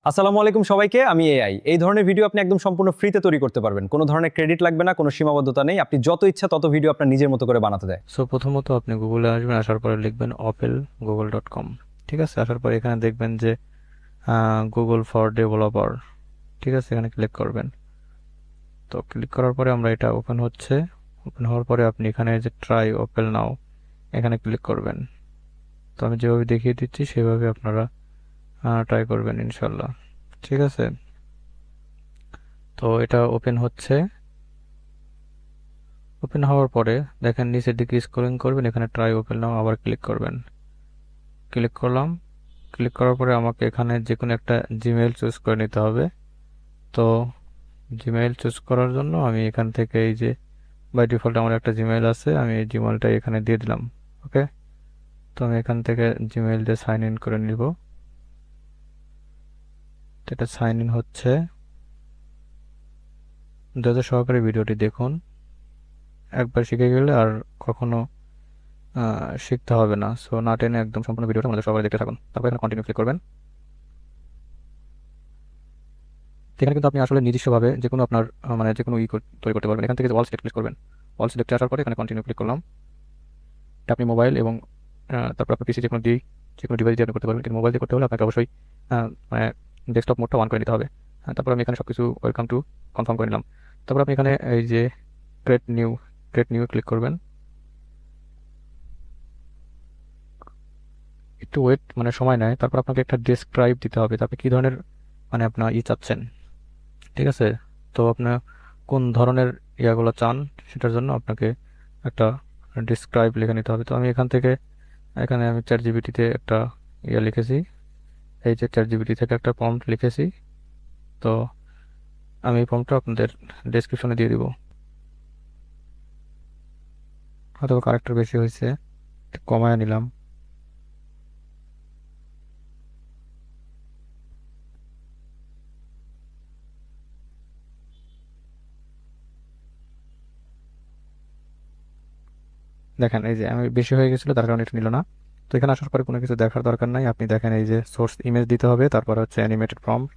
আসসালামু আলাইকুম সবাইকে। আমি এআই। এই ধরনের ভিডিও আপনি একদম সম্পূর্ণ ফ্রিতে তৈরি করতে পারবেন। কোনো ধরনের ক্রেডিট লাগবে না, কোনো সীমাবদ্ধতা নেই। আপনি যত ইচ্ছা তত ভিডিও আপনার নিজের মতো করে বানাতে দেয়। সো প্রথমত আপনি গুগলে আসবেন, আসার পরে লিখবেন opel google.com। ঠিক আছে, আসার পরে এখানে দেখবেন যে গুগল ফর ডেভেলপার। ঠিক আছে, এখানে ক্লিক করবেন। তো ক্লিক করার পরে আমরা এটা ওপেন হচ্ছে। ওপেন হওয়ার পরে আপনি এখানে যে ট্রাই ওপেল নাও এখানে ক্লিক করবেন। তো আমি যেভাবে দেখিয়ে দিচ্ছি সেভাবে আপনারা ট্রাই করবেন ইনশাল্লাহ। ঠিক আছে, তো এটা ওপেন হচ্ছে। ওপেন হওয়ার পরে দেখেন নিচের দিকে স্ক্রলিং করবেন, এখানে ট্রাই ওপেন নাও আবার ক্লিক করবেন। ক্লিক করলাম। ক্লিক করার পরে আমাকে এখানে যে কোনো একটা জিমেইল চুজ করে নিতে হবে। তো জিমেইল চুজ করার জন্য আমি এখান থেকে এই যে বাই ডিফল্ট আমার একটা জিমেইল আছে, আমি এই জিমেইলটা এখানে দিয়ে দিলাম। ওকে, তো আমি এখান থেকে জিমেইল দিয়ে সাইন ইন করে নিব। তো এটা সাইন ইন হচ্ছে। ধৈর্য সহকারে ভিডিওটি দেখুন। একবার শিখে গেলে আর কখনো শিখতে হবে না। সো না টেনে একদম সম্পূর্ণ ভিডিওটা আমাদের সবাই দেখতে থাকুন। তারপর এখানে কন্টিনিউ ক্লিক করবেন। এখানে কিন্তু আপনি আসলে নিজস্বভাবে যে কোনো আপনার মানে যে কোনো তৈরি করতে পারবেন। এখান থেকে অল সিলেক্ট করবেন। অল সিলেক্টে আসার পরে এখানে কন্টিনিউ ক্লিক করলাম। এটা আপনি মোবাইল এবং তারপর আপনার পিসি যে কোনো ডিভাইস দিয়ে আপনি করতে পারবেন। কিন্তু মোবাইল দিয়ে করতে হলে আপনাকে অবশ্যই মানে ডেস্কটপ মোডটা অন করে নিতে হবে। তারপর আমি এখানে সবকিছু ওয়েলকাম টু কনফার্ম করে নিলাম। তারপর আপনি এখানে এই যে ক্রিয়েট নিউ ক্লিক করবেন। একটু ওয়েট মানে সময় নেয়। তারপর আপনাকে একটা ডেসক্রাইব দিতে হবে, তারপর কি ধরনের মানে আপনার চাচ্ছেন। ঠিক আছে, তো আপনার কোন ধরনের ইয়াগুলো চান সেটার জন্য আপনাকে একটা ডিসক্রাইব লিখে নিতে হবে। তো আমি এখানে আমি চ্যাট জিপিটিতে একটা ইয়ে লিখেছি। এই যে চ্যাট জিপিটি থেকে একটা প্রম্পট লিখেছি। তো আমি এই প্রম্পটটা আপনাদের ডেসক্রিপশনে দিয়ে দিব। হয়তো কারেক্টার বেশি হয়েছে, একটু কমায় নিলাম। দেখেন এই যে আমি বেশি হয়ে গেছিল, তার কারণে এটা নিল না। তো এখানে আসার পরে কোনো কিছু দেখার দরকার নাই। আপনি দেখেন এই যে সোর্স ইমেজ দিতে হবে, তারপর হচ্ছে অ্যানিমেটেড প্রম্পট।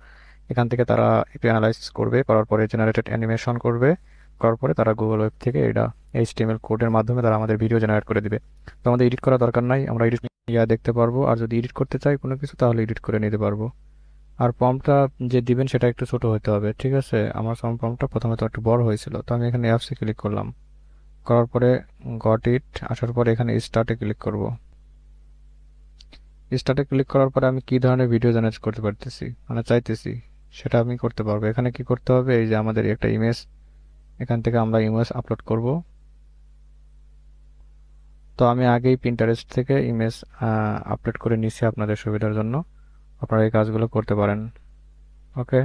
এখান থেকে তারা একটু অ্যানালাইসিস করবে, করার পরে জেনারেটেড অ্যানিমেশন করবে। করার পরে তারা গুগল ওয়েব থেকে এটা এইচটিএমএল কোডের মাধ্যমে তারা আমাদের ভিডিও জেনারেট করে দিবে। তো আমাদের এডিট করার দরকার নাই, আমরা এডিট দেখতে পারবো। আর যদি এডিট করতে চাই কোনো কিছু তাহলে এডিট করে নিতে পারবো। আর প্রম্পটটা যে দিবেন সেটা একটু ছোট হতে হবে। ঠিক আছে, আমার প্রম্পটটা প্রথমে তো একটু বড় হয়েছিল, তো আমি এখানে অ্যাপসে ক্লিক করলাম। করার পরে গট ইট আসার পরে এখানে স্টার্টে ক্লিক করব। স্টার্টে ক্লিক করার পরে আমি কি ধরনের ভিডিও জেনারেট করতে পারতেছি মানে চাইতেছি সেটা আমি করতে পারবো। এখানে কি করতে হবে, এই যে আমাদের একটা ইমেজ, এখান থেকে আমরা ইমেজ আপলোড করব। তো আমি আগেই পিন্টারেস্ট থেকে ইমেজ আপলোড করে নিচ্ছি আপনাদের সুবিধার জন্য। আপনারা এই কাজগুলো করতে পারেন। ওকে,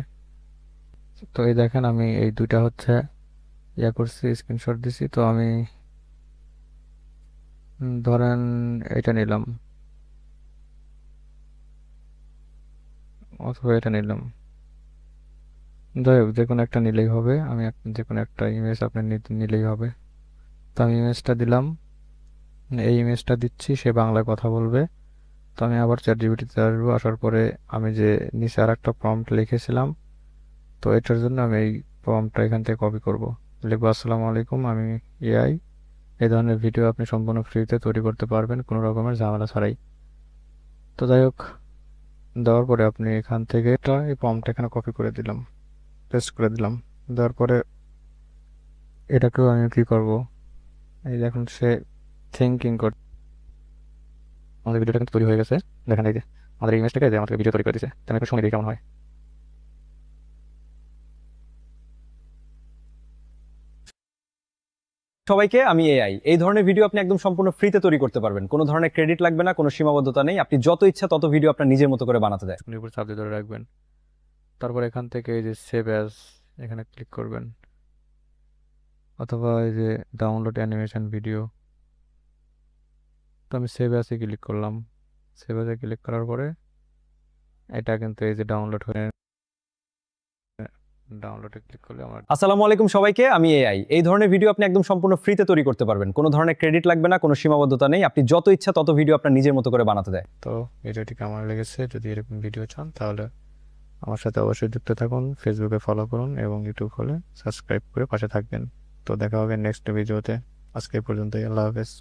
তো এই দেখেন আমি এই দুইটা হচ্ছে ইয়া করছি, স্ক্রিনশট দিছি। তো আমি ধরেন এটা নিলাম অথবা এটা নিলাম, যাই হোক যে কোনো একটা নিলেই হবে। যে কোনো একটা ইমেজ আপনি নিলেই হবে। তো আমি ইমেজটা দিলাম, এই ইমেজটা দিচ্ছি, সে বাংলায় কথা বলবে। তো আমি আবার চ্যাট জিপিটিতে আসবো। আসার পরে আমি যে নিচে আর একটা প্রম্পট লিখেছিলাম, তো এটার জন্য আমি এই প্রম্পটটা এখান থেকে কপি করব। লিখবো আসসালামু আলাইকুম, আমি এআই। এই ধরনের ভিডিও আপনি সম্পূর্ণ ফ্রিতে তৈরি করতে পারবেন কোনো রকমের ঝামেলা ছাড়াই। তো যাই হোক, দেওয়ার পরে আপনি এখান থেকে এই প্রম্পটটা এখানে কপি করে দিলাম, পেস্ট করে দিলাম। দেওয়ার পরে এটাকেও আমি কি করব, এই দেখুন সে থিঙ্কিং করছে। আমাদের ভিডিওটা কিন্তু তৈরি হয়ে গেছে। দেখেন এই যে আমাদের ইমেজ থেকে যে আমাদের ভিডিও তৈরি করে দিয়েছে। তো আমি একটু শুনে দেখি কেমন হয়। সবাইকে, আমি এআই। এই ধরনের ভিডিও আপনি একদম সম্পূর্ণ ফ্রিতে তৈরি করতে পারবেন। কোনো ধরনের ক্রেডিট লাগবে না, কোনো সীমাবদ্ধতা নেই। আপনি যত ইচ্ছা তত ভিডিও আপনার নিজের মতো করে বানাতে দেয়। স্ক্রিনের উপর চাপ দিয়ে ধরে রাখবেন। তারপর এখান থেকে এই যে সেভ অ্যাজ এখানে ক্লিক করবেন, অথবা এই যে ডাউনলোড অ্যানিমেশন ভিডিও। তো আমি সেভ অ্যাজে ক্লিক করলাম। সেভ অ্যাজে ক্লিক করার পরে এটা কিন্তু এই যে ডাউনলোডে ক্লিক করলে আমার আসসালামু আলাইকুম সবাইকে। আমি এআই। এই ধরনের ভিডিও আপনি একদম সম্পূর্ণ ফ্রিতে তৈরি করতে পারবেন। কোনো ধরনের ক্রেডিট লাগবে না, কোনো সীমাবদ্ধতা নেই। আপনি যত ইচ্ছা তত ভিডিও আপনার নিজের মতো করে বানাতে দেয়। তো ভিডিওটি কেমন লেগেছে, যদি এরকম ভিডিও চান তাহলে আমার সাথে অবশ্যই যুক্ত থাকুন, ফেসবুকে ফলো করুন এবং ইউটিউব হলে সাবস্ক্রাইব করে পাশে থাকবেন। তো দেখা হবে নেক্সট ভিডিওতে। আজকে এই পর্যন্তই, আল্লাহ হাফেজ।